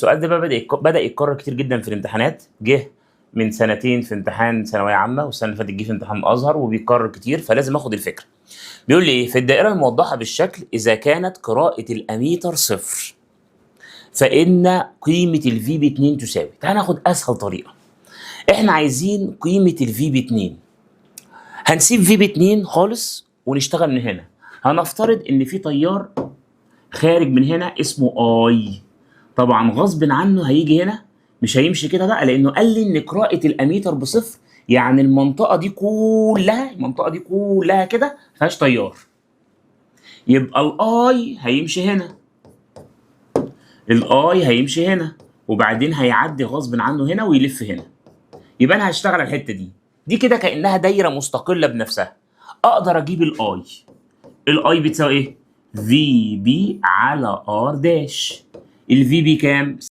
السؤال ده بقى بدأ يتكرر كتير جدا في الامتحانات، جه من سنتين في امتحان ثانويه عامه، والسنه اللي فاتت جه في امتحان ازهر، وبيتكرر كتير، فلازم اخد الفكره. بيقول لي ايه؟ في الدائره الموضحه بالشكل اذا كانت قراءه الاميتر صفر فان قيمه الفي ب 2 تساوي. تعال ناخد اسهل طريقه. احنا عايزين قيمه الفي ب 2. هنسيب في ب 2 خالص ونشتغل من هنا. هنفترض ان في تيار خارج من هنا اسمه اي. طبعا غصب عنه هيجي هنا، مش هيمشي كده بقى، لانه قال لي ان قراءه الاميتر بصفر، يعني المنطقه دي كلها كده ما فيهاش تيار. يبقى الاي هيمشي هنا، الاي هيمشي هنا، وبعدين هيعدي غصب عنه هنا ويلف هنا. يبقى انا هشتغل على الحته دي كده كانها دايره مستقله بنفسها. اقدر اجيب الاي بتساوي ايه؟ في بي على ار داش. الفي بي كام؟